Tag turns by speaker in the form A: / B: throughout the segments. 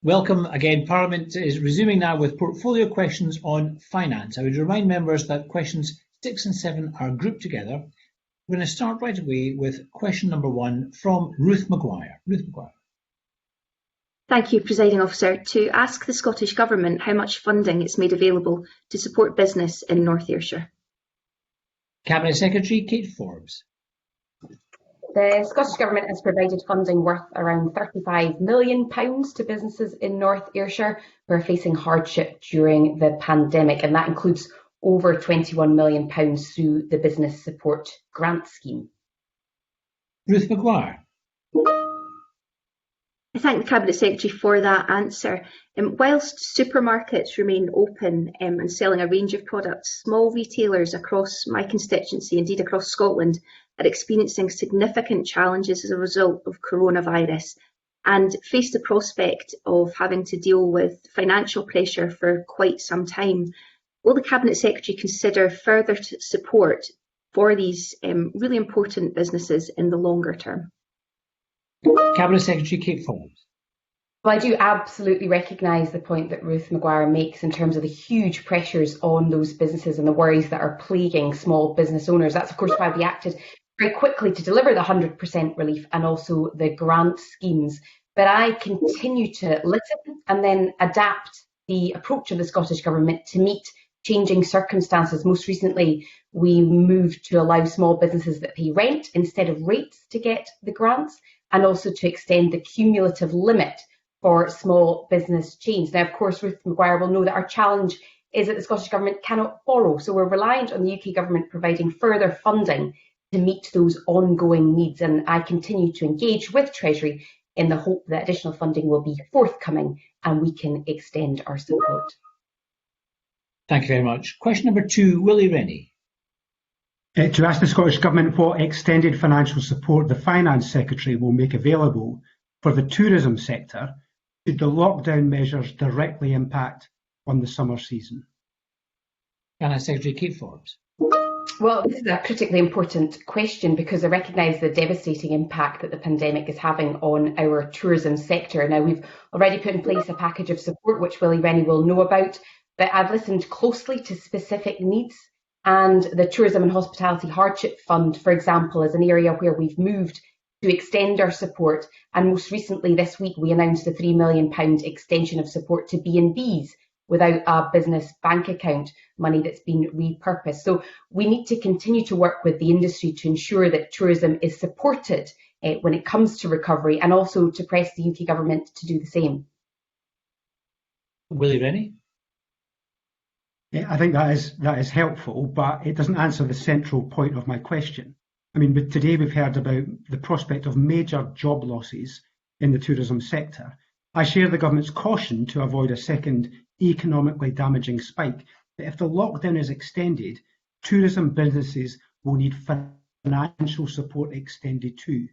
A: Welcome again. Parliament is resuming now with portfolio questions on finance. I would remind members that questions 6 and 7 are grouped together. We're going to start right away with question number 1 from Ruth Maguire. Ruth Maguire.
B: Thank you, Presiding Officer. To ask the Scottish Government how much funding it's made available to support business in North Ayrshire.
A: Cabinet Secretary Kate Forbes.
C: The Scottish Government has provided funding worth around £35 million to businesses in North Ayrshire who are facing hardship during the pandemic, and that includes over £21 million through the Business Support Grant Scheme.
A: Ruth Maguire.
B: I thank the Cabinet Secretary for that answer. Whilst supermarkets remain open and selling a range of products, small retailers across my constituency, indeed across Scotland, are experiencing significant challenges as a result of coronavirus and face the prospect of having to deal with financial pressure for quite some time. Will the Cabinet Secretary consider further support for these really important businesses in the longer term?
A: Cabinet Secretary Kate Forbes.
C: Well, I do absolutely recognise the point that Ruth Maguire makes in terms of the huge pressures on those businesses and the worries that are plaguing small business owners. That's, of course, why we acted very quickly to deliver the 100% relief and also the grant schemes. But I continue to listen and then adapt the approach of the Scottish Government to meet changing circumstances. Most recently, we moved to allow small businesses that pay rent instead of rates to get the grants, and also to extend the cumulative limit for small business chains. Now, of course, Ruth Maguire will know that our challenge is that the Scottish Government cannot borrow, so we're reliant on the UK Government providing further funding to meet those ongoing needs, and I continue to engage with Treasury in the hope that additional funding will be forthcoming and we can extend our support.
A: Thank you very much. Question number 2, Willie Rennie.
D: To ask the Scottish Government what extended financial support the Finance Secretary will make available for the tourism sector should the lockdown measures directly impact on the summer season.
A: Cabinet Secretary Kate Forbes.
C: Well, this is a critically important question because I recognise the devastating impact that the pandemic is having on our tourism sector. Now, we've already put in place a package of support, which Willie Rennie will know about, but I've listened closely to specific needs, and the Tourism and Hospitality Hardship Fund, for example, is an area where we've moved to extend our support. And most recently this week, we announced a £3 million extension of support to B&Bs without a business bank account, money that's been repurposed. So we need to continue to work with the industry to ensure that tourism is supported when it comes to recovery, and also to press the UK Government to do the same.
A: Willie Rennie.
D: I think that is helpful, but it doesn't answer the central point of my question. I mean, but today we've heard about the prospect of major job losses in the tourism sector. I share the government's caution to avoid a second economically damaging spike. But if the lockdown is extended, tourism businesses will need financial support extended too.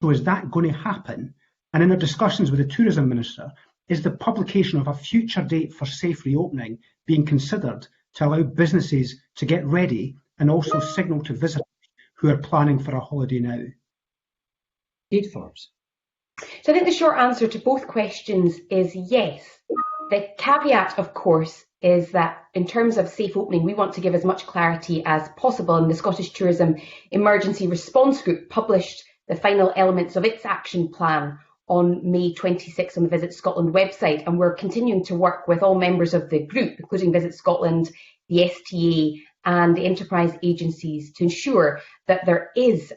D: So is that going to happen? And in our discussions with the Tourism Minister, is the publication of a future date for safe reopening being considered to allow businesses to get ready and also signal to visitors who are planning for a holiday now?
A: Kate Forbes.
C: So I think the short answer to both questions is yes. The caveat, of course, is that in terms of safe opening, we want to give as much clarity as possible, and the Scottish Tourism Emergency Response Group published the final elements of its action plan on May 26 on the Visit Scotland website, and we're continuing to work with all members of the group, including Visit Scotland, the STA and the enterprise agencies, to ensure that there is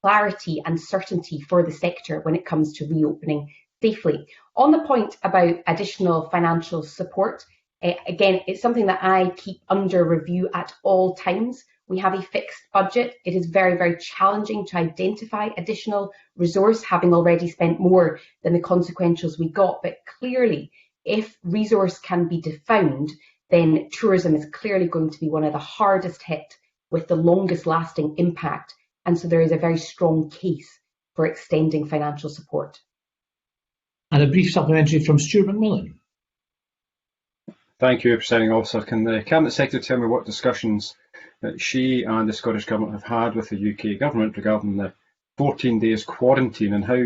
C: clarity and certainty for the sector when it comes to reopening safely. On the point about additional financial support, again, it's something that I keep under review at all times. We have a fixed budget. It is very, very challenging to identify additional resource, having already spent more than the consequentials we got. But clearly, if resource can be found, then tourism is clearly going to be one of the hardest hit with the longest lasting impact. And so there is a very strong case for extending financial support.
A: And a brief supplementary from Stuart McMillan.
E: Thank you, Presiding Officer. Can the Cabinet Secretary tell me what discussions that she and the Scottish Government have had with the UK Government regarding the 14 days quarantine, and how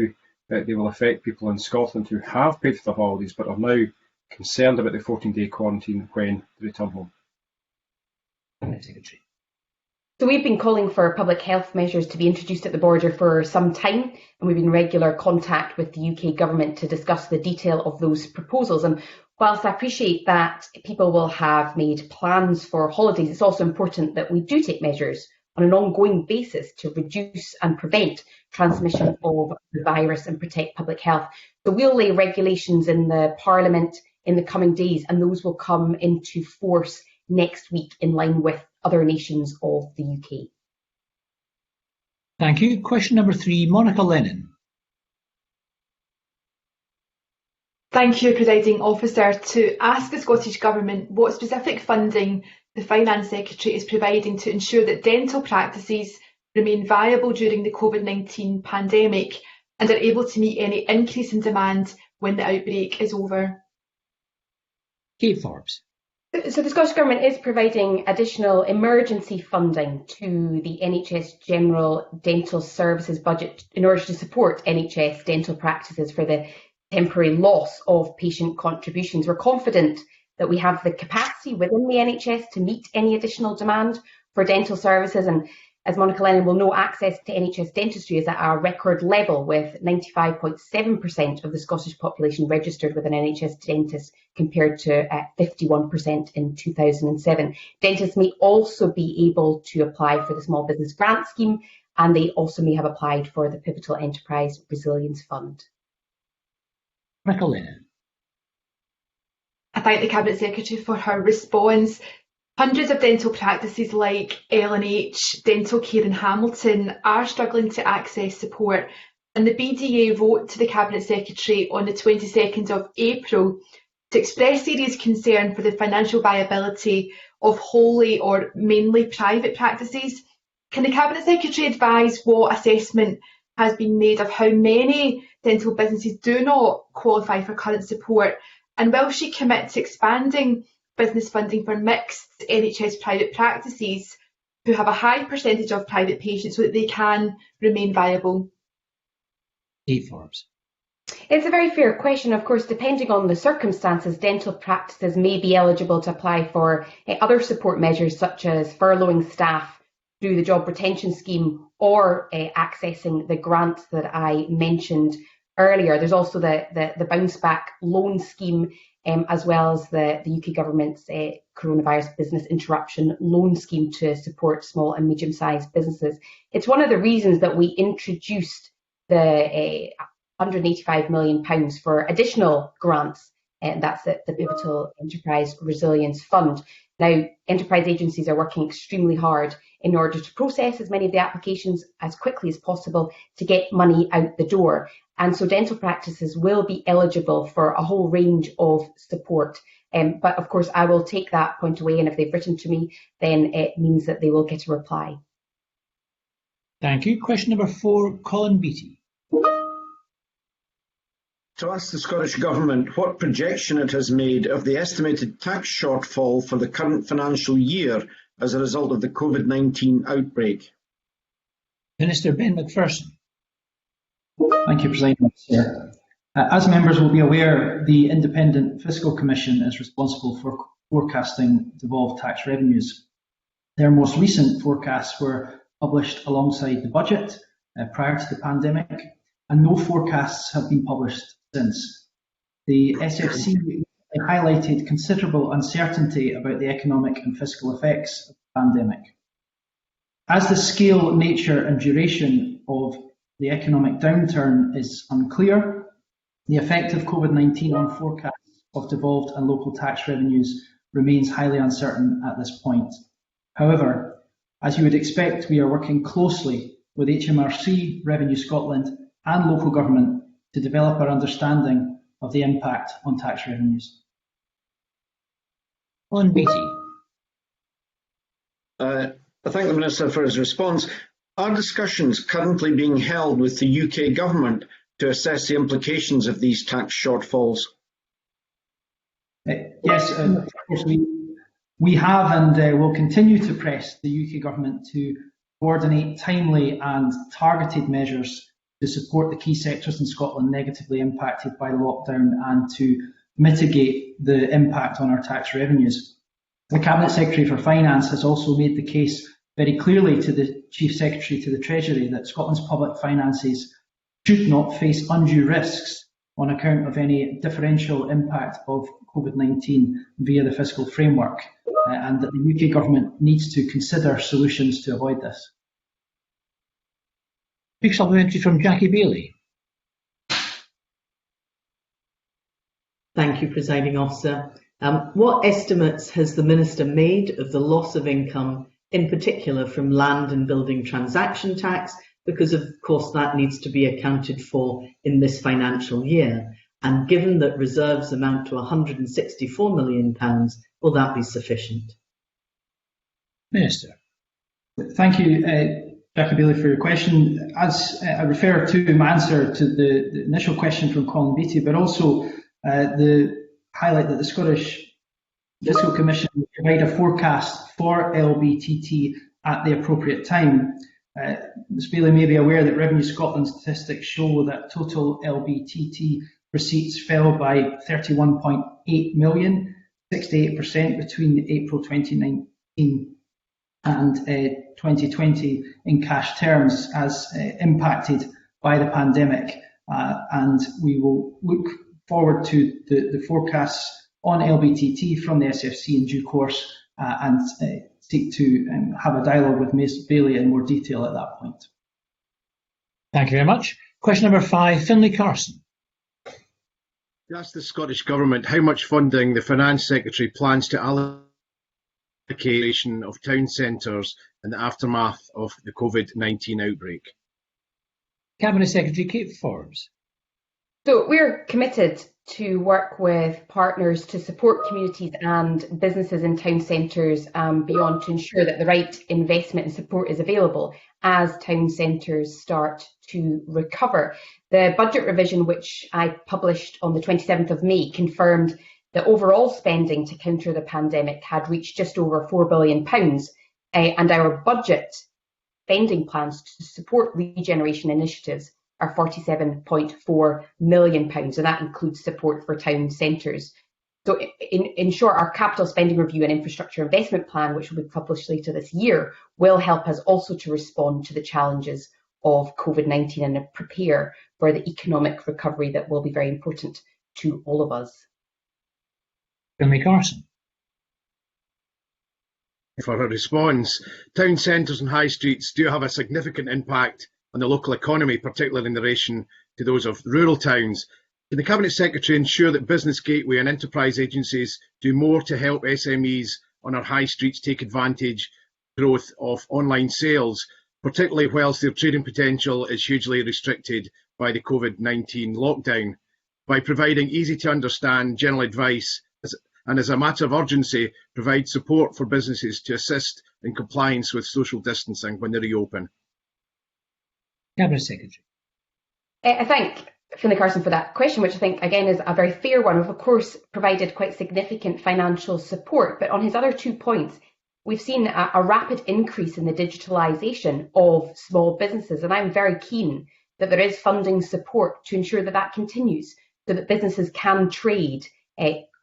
E: that they will affect people in Scotland who have paid for the holidays but are now concerned about the 14-day quarantine when they return home?
A: Secretary.
C: So we've been calling for public health measures to be introduced at the border for some time, and we've been in regular contact with the UK government to discuss the detail of those proposals. And whilst I appreciate that people will have made plans for holidays, it's also important that we do take measures on an ongoing basis to reduce and prevent transmission of the virus and protect public health. So we'll lay regulations in the Parliament in the coming days, and those will come into force next week in line with other nations of the UK.
A: Thank you. Question number 3, Monica Lennon.
F: Thank you, Presiding Officer. To ask the Scottish Government what specific funding the Finance Secretary is providing to ensure that dental practices remain viable during the COVID-19 pandemic and are able to meet any increase in demand when the outbreak is over.
A: Kate Forbes.
C: So the Scottish Government is providing additional emergency funding to the NHS General Dental Services budget in order to support NHS dental practices for the temporary loss of patient contributions. We're confident that we have the capacity within the NHS to meet any additional demand for dental services, and as Monica Lennon will know, access to NHS dentistry is at a record level, with 95.7% of the Scottish population registered with an NHS dentist compared to 51% in 2007. Dentists may also be able to apply for the Small Business Grant Scheme, and they also may have applied for the Pivotal Enterprise Resilience Fund.
A: Monica Lennon.
F: I thank the Cabinet Secretary for her response. Hundreds of dental practices like L&H Dental Care in Hamilton are struggling to access support, and the BDA wrote to the Cabinet Secretary on the 22nd of April to express serious concern for the financial viability of wholly or mainly private practices. Can the Cabinet Secretary advise what assessment has been made of how many dental businesses do not qualify for current support, and will she commit to expanding business funding for mixed NHS private practices who have a high percentage of private patients so that they can remain viable?
A: Kate Forbes.
C: It's a very fair question. Of course, depending on the circumstances, dental practices may be eligible to apply for other support measures such as furloughing staff through the Job Retention Scheme or accessing the grants that I mentioned earlier. There's also the Bounce Back Loan Scheme, as well as the UK Government's Coronavirus Business Interruption Loan Scheme to support small and medium-sized businesses. It's one of the reasons that we introduced the £185 million for additional grants, and that's the Pivotal Enterprise Resilience Fund. Now, enterprise agencies are working extremely hard in order to process as many of the applications as quickly as possible to get money out the door. And so dental practices will be eligible for a whole range of support. But of course, I will take that point away, and if they've written to me, then it means that they will get a reply.
A: Thank you. Question number 4, Colin Beattie.
G: To ask the Scottish Government what projection it has made of the estimated tax shortfall for the current financial year as a result of the COVID-19 outbreak.
A: Minister Ben Macpherson.
H: Thank you, President Officer. As members will be aware, the Independent Fiscal Commission is responsible for forecasting devolved tax revenues. Their most recent forecasts were published alongside the budget prior to the pandemic, and no forecasts have been published since. The SFC highlighted considerable uncertainty about the economic and fiscal effects of the pandemic. As the scale, nature and duration of the economic downturn is unclear, the effect of COVID-19 on forecasts of devolved and local tax revenues remains highly uncertain at this point. However, as you would expect, we are working closely with HMRC, Revenue Scotland and local government to develop our understanding of the impact on tax revenues.
A: Colin Beattie.
G: I thank the Minister for his response. Are discussions currently being held with the UK Government to assess the implications of these tax shortfalls?
H: Yes, of course we have and will continue to press the UK Government to coordinate timely and targeted measures to support the key sectors in Scotland negatively impacted by the lockdown and to mitigate the impact on our tax revenues. The Cabinet Secretary for Finance has also made the case very clearly to the Chief Secretary to the Treasury that Scotland's public finances should not face undue risks on account of any differential impact of COVID-19 via the fiscal framework, and that the UK Government needs to consider solutions to avoid this.
A: Big supplementary from Jackie Bailey.
I: Thank you, Presiding Officer. What estimates has the Minister made of the loss of income, in particular from land and building transaction tax, because of course that needs to be accounted for in this financial year? And given that reserves amount to £164 million, will that be sufficient?
A: Minister.
H: Thank you, Jackie Bailey, for your question. As I refer to my answer to the initial question from Colin Beattie, but also the highlight that the Scottish Fiscal Commission will provide a forecast for LBTT at the appropriate time. Ms Bailey may be aware that Revenue Scotland statistics show that total LBTT receipts fell by 31.8 million, 68% between April 2019 and 2020 in cash terms, as impacted by the pandemic. And we will look forward to the forecasts on LBTT from the SFC in due course and seek to have a dialogue with Ms Bailey in more detail at that point.
A: Thank you very much. Question number 5, Finlay Carson.
J: Ask the Scottish Government how much funding the Finance Secretary plans to allocate of town centres in the aftermath of the COVID-19 outbreak.
A: Cabinet Secretary Kate Forbes.
C: So we're committed to work with partners to support communities and businesses in town centres beyond, to ensure that the right investment and support is available as town centres start to recover. The budget revision, which I published on the 27th of May, confirmed that overall spending to counter the pandemic had reached just over £4 billion, and our budget spending plans to support regeneration initiatives are £47.4 million, and that includes support for town centres. So in short, our capital spending review and infrastructure investment plan, which will be published later this year, will help us also to respond to the challenges of COVID-19 and prepare for the economic recovery that will be very important to all of us.
A: Finlay Carson.
J: For a response, town centres and high streets do have a significant impact on the local economy, particularly in relation to those of rural towns. Can the Cabinet Secretary ensure that Business Gateway and enterprise agencies do more to help SMEs on our high streets take advantage of the growth of online sales, particularly whilst their trading potential is hugely restricted by the COVID-19 lockdown, by providing easy to understand general advice and, as a matter of urgency, provide support for businesses to assist in compliance with social distancing when they reopen?
A: Cabinet Secretary.
C: I thank Finlay Carson for that question, which I think again is a very fair one. We've of course provided quite significant financial support, but on his other 2 points, we've seen a rapid increase in the digitalisation of small businesses, and I'm very keen that there is funding support to ensure that that continues, so that businesses can trade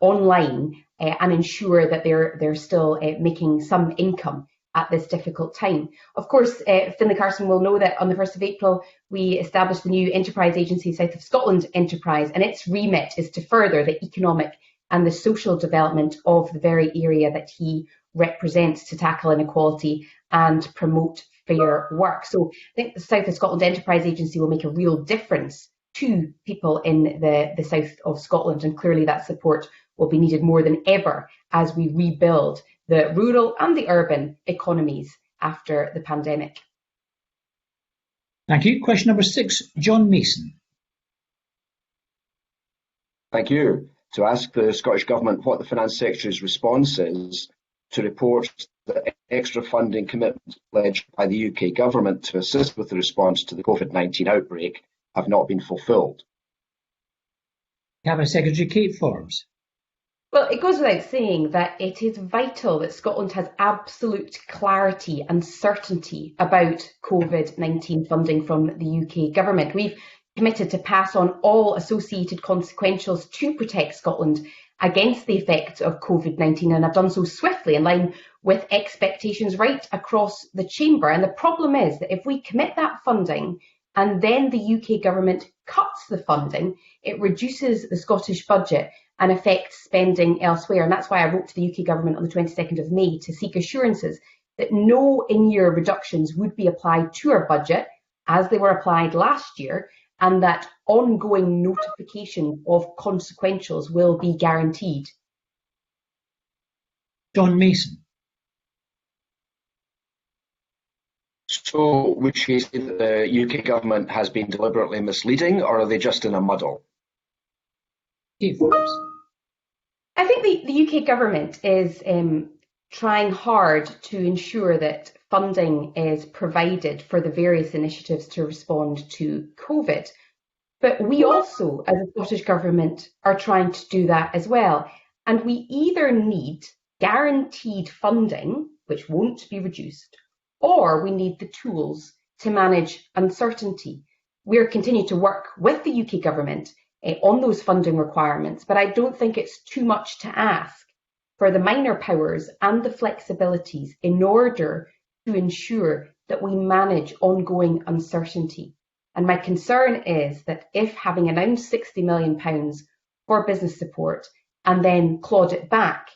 C: online and ensure that they're still making some income at this difficult time. Of course, Finlay Carson will know that on the 1st of April, we established the new enterprise agency, South of Scotland Enterprise, and its remit is to further the economic and the social development of the very area that he represents, to tackle inequality and promote fair work. So I think the South of Scotland Enterprise Agency will make a real difference to people in the south of Scotland, and clearly that support will be needed more than ever as we rebuild the rural and the urban economies after the pandemic.
A: Thank you. Question number 6, John Mason.
K: Thank you. To ask the Scottish Government what the Finance Secretary's response is to reports that extra funding commitments pledged by the UK Government to assist with the response to the COVID-19 outbreak have not been fulfilled.
A: Cabinet Secretary Kate Forbes.
C: Well, it goes without saying that it is vital that Scotland has absolute clarity and certainty about COVID-19 funding from the UK government. We've committed to pass on all associated consequentials to protect Scotland against the effects of COVID-19, and have done so swiftly in line with expectations right across the chamber. And the problem is that if we commit that funding and then the UK government cuts the funding, it reduces the Scottish budget and affects spending elsewhere. And that's why I wrote to the UK government on the 22nd of May to seek assurances that no in-year reductions would be applied to our budget as they were applied last year, and that ongoing notification of consequentials will be guaranteed.
A: John Mason.
K: So would she say that the UK government has been deliberately misleading, or are they just in a muddle?
A: Kate Forbes.
C: I think the UK government is trying hard to ensure that funding is provided for the various initiatives to respond to COVID. But we also, as a Scottish government, are trying to do that as well. And we either need guaranteed funding, which won't be reduced, or we need the tools to manage uncertainty. We're continuing to work with the UK government on those funding requirements, but I don't think it's too much to ask for the minor powers and the flexibilities in order to ensure that we manage ongoing uncertainty. And my concern is that if, having announced £60 million for business support and then clawed it back,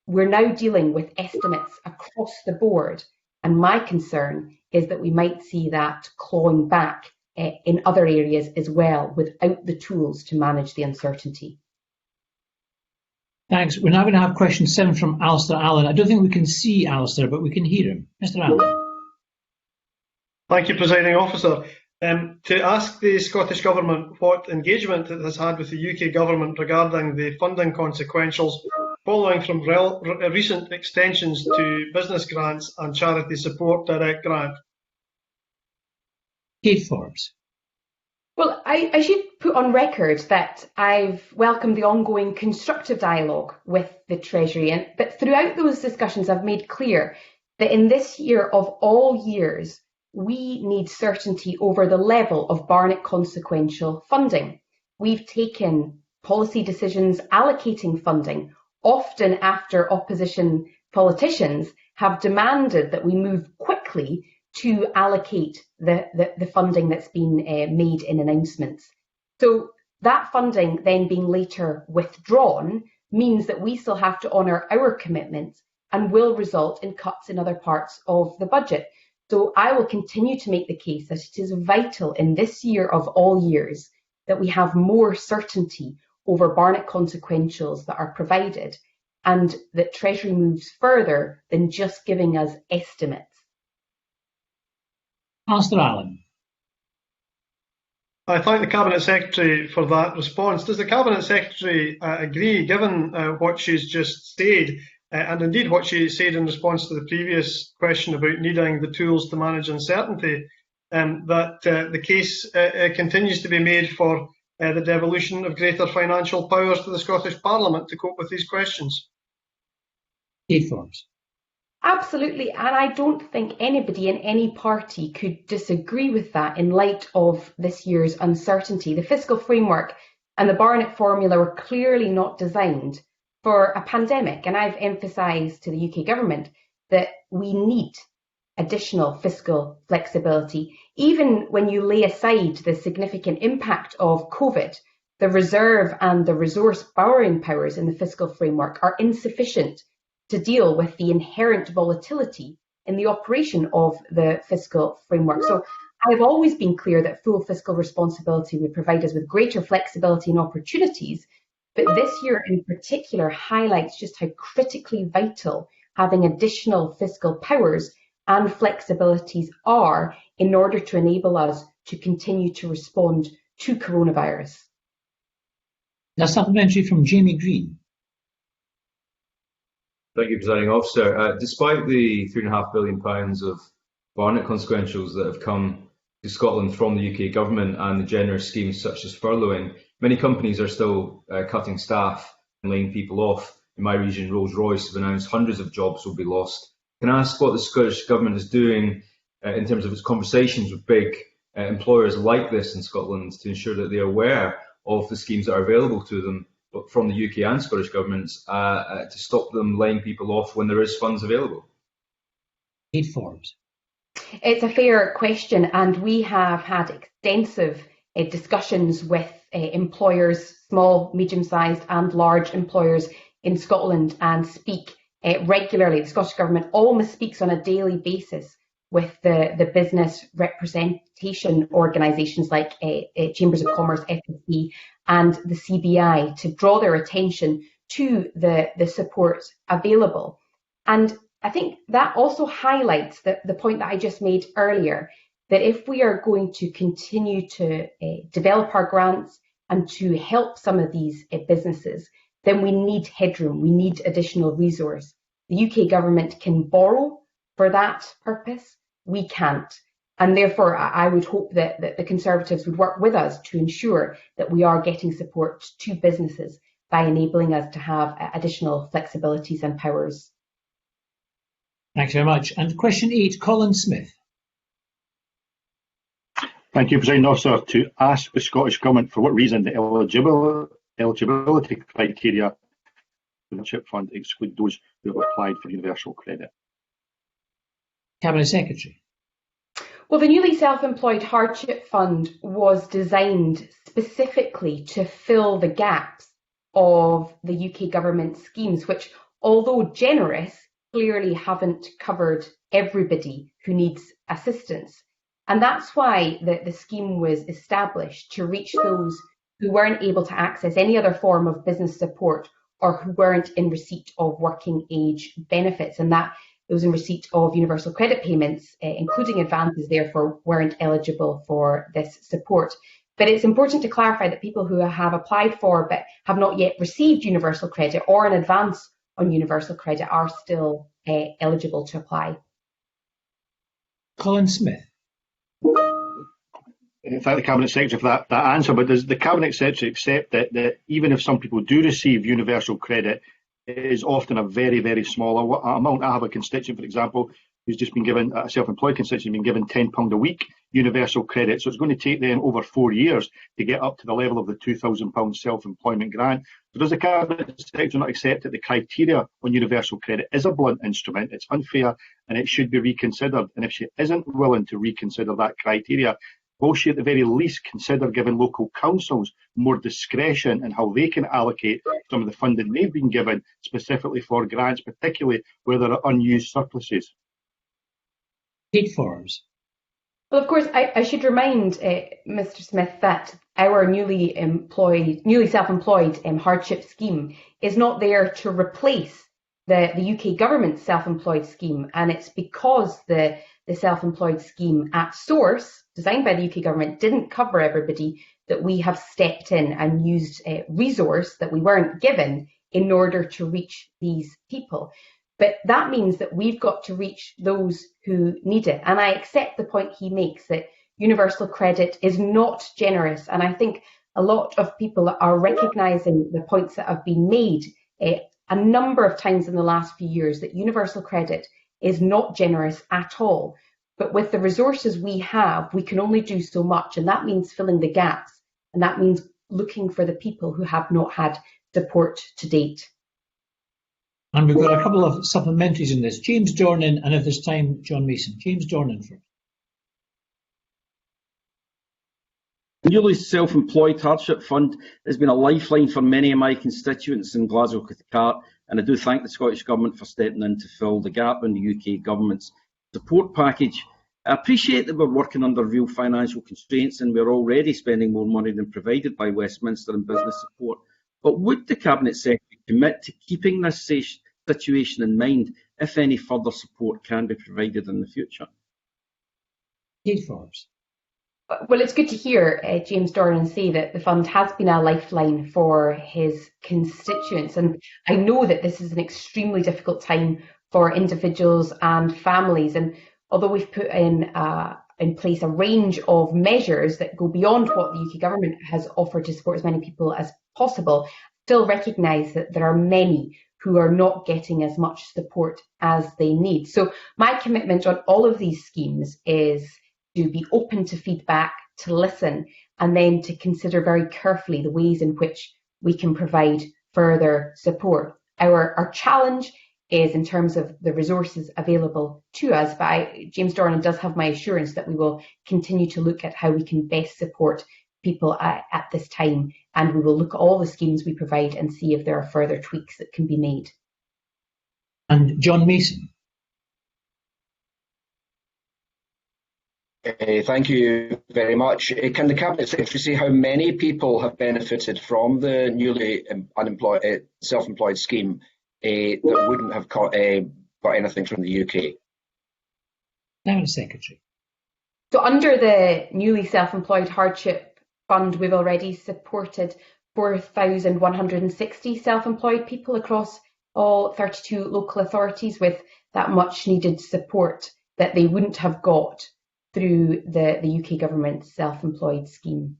C: we're now dealing with estimates across the board. And my concern is that we might see that clawing back in other areas as well, without the tools to manage the uncertainty.
A: Thanks. We're now going to have question 7 from Alistair Allen. I don't think we can see Alistair, but we can hear him. Mr. Allen.
L: Thank you, Presiding Officer. To ask the Scottish Government what engagement it has had with the UK Government regarding the funding consequentials following from recent extensions to business grants and charity support direct grant.
A: Kate Forbes.
C: Well, I should put on record that I've welcomed the ongoing constructive dialogue with the Treasury, but throughout those discussions I've made clear that in this year of all years, we need certainty over the level of Barnett consequential funding. We've taken policy decisions allocating funding, often after opposition politicians have demanded that we move quickly to allocate the funding that's been made in announcements. So that funding then being later withdrawn means that we still have to honour our commitments and will result in cuts in other parts of the budget. So I will continue to make the case that it is vital in this year of all years that we have more certainty over Barnett consequentials that are provided, and that Treasury moves further than just giving us estimates.
A: Alistair Allen.
L: I thank the Cabinet Secretary for that response. Does the Cabinet Secretary agree, given what she's just said, and indeed what she said in response to the previous question about needing the tools to manage uncertainty, that the case continues to be made for the devolution of greater financial powers to the Scottish Parliament to cope with these questions?
A: Kate Forbes.
C: Absolutely, and I don't think anybody in any party could disagree with that in light of this year's uncertainty. The fiscal framework and the Barnett formula were clearly not designed for a pandemic, and I've emphasised to the UK government that we need additional fiscal flexibility. Even when you lay aside the significant impact of COVID, the reserve and the resource borrowing powers in the fiscal framework are insufficient to deal with the inherent volatility in the operation of the fiscal framework. So I've always been clear that full fiscal responsibility would provide us with greater flexibility and opportunities, but this year in particular highlights just how critically vital having additional fiscal powers and flexibilities are in order to enable us to continue to respond to coronavirus.
A: A supplementary from Jamie Green.
M: Thank you, Presiding Officer. Despite the £3.5 billion of Barnett consequentials that have come to Scotland from the UK government and the generous schemes such as furloughing, many companies are still cutting staff and laying people off. in my region, Rolls-Royce, have announced hundreds of jobs will be lost. Can I ask what the Scottish Government is doing in terms of its conversations with big employers like this in Scotland to ensure that they are aware of the schemes that are available to them from the UK and Scottish governments to stop them laying people off when there is funds available?
A: Kate Forbes.
C: It's a fair question, and we have had extensive discussions with employers, small, medium-sized and large employers in Scotland, and speak regularly. The Scottish Government almost speaks on a daily basis with the business representation organisations like Chambers of Commerce, FSC and the CBI to draw their attention to the support available. And I think that also highlights the point that I just made earlier, that if we are going to continue to develop our grants and to help some of these businesses, then we need headroom, we need additional resource. The UK government can borrow for that purpose, we can't. And therefore, I would hope that the Conservatives would work with us to ensure that we are getting support to businesses by enabling us to have additional flexibilities and powers.
A: Thanks very much. And question 8, Colin Smith.
N: Thank you, President Officer. To ask the Scottish Government for what reason the eligibility criteria for the CHIP fund exclude those who have applied for universal credit.
A: Cabinet Secretary.
C: Well, the newly self-employed hardship fund was designed specifically to fill the gaps of the UK government schemes, which, although generous, clearly haven't covered everybody who needs assistance. And that's why the scheme was established, to reach those who weren't able to access any other form of business support or who weren't in receipt of working age benefits, and that those in receipt of universal credit payments, including advances, therefore weren't eligible for this support. But it's important to clarify that people who have applied for but have not yet received universal credit or an advance on universal credit are still eligible to apply.
A: Colin Smith.
N: Thank the Cabinet Secretary for that answer, but does the Cabinet Secretary accept that even if some people do receive universal credit, it is often a very, very small amount? I have a constituent, for example, who's just been given, a self-employed constituent, been given £10 a week universal credit. So it's going to take them over 4 years to get up to the level of the £2,000 self-employment grant. So does the Cabinet Secretary not accept that the criteria on universal credit is a blunt instrument, it's unfair, and it should be reconsidered? And if she isn't willing to reconsider that criteria, will she at the very least consider giving local councils more discretion in how they can allocate some of the funding they've been given specifically for grants, particularly where there are unused surpluses?
A: Kate Forbes.
C: Well, of course, I should remind Mr. Smith that our newly self-employed hardship scheme is not there to replace the UK government's self-employed scheme, and it's because the self-employed scheme at source, designed by the UK government, didn't cover everybody, that we have stepped in and used a resource that we weren't given in order to reach these people. But that means that we've got to reach those who need it. And I accept the point he makes that universal credit is not generous. And I think a lot of people are recognising the points that have been made a number of times in the last few years, that universal credit is not generous at all. But with the resources we have, we can only do so much. And that means filling the gaps. And that means looking for the people who have not had support to date.
A: And we've got a couple of supplementaries in this. James Dornan, and if there's time, John Mason. James Dornan first.
O: The newly self-employed hardship fund has been a lifeline for many of my constituents in Glasgow Cathcart, and I do thank the Scottish Government for stepping in to fill the gap in the UK Government's support package. I appreciate that we're working under real financial constraints and we're already spending more money than provided by Westminster in business support, but would the Cabinet Secretary commit to keeping this situation in mind if any further support can be provided in the future?
A: Kate Forbes.
C: Well, it's good to hear James Dornan say that the fund has been a lifeline for his constituents. And I know that this is an extremely difficult time for individuals and families. And although we've put in place a range of measures that go beyond what the UK government has offered to support as many people as possible, still recognise that there are many who are not getting as much support as they need. So my commitment on all of these schemes is to be open to feedback, to listen, and then to consider very carefully the ways in which we can provide further support. Our challenge is in terms of the resources available to us, but James Dornan does have my assurance that we will continue to look at how we can best support people at this time, and we will look at all the schemes we provide and see if there are further tweaks that can be made.
A: And John Mason.
K: Thank you very much. Can the Cabinet Secretary say how many people have benefited from the newly self-employed scheme that wouldn't have got anything from the UK?
A: Cabinet Secretary.
C: So under the newly self-employed hardship fund, we've already supported 4,160 self-employed people across all 32 local authorities with that much needed support that they wouldn't have got through the UK government's self-employed scheme.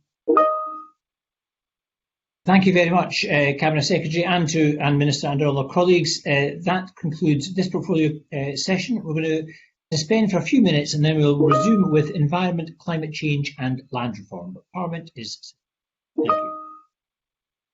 A: Thank you very much, Cabinet Secretary, and Minister and all our colleagues. That concludes this portfolio session. We're going to suspend for a few minutes and then we'll resume with environment, climate change and land reform. Parliament is... Thank you.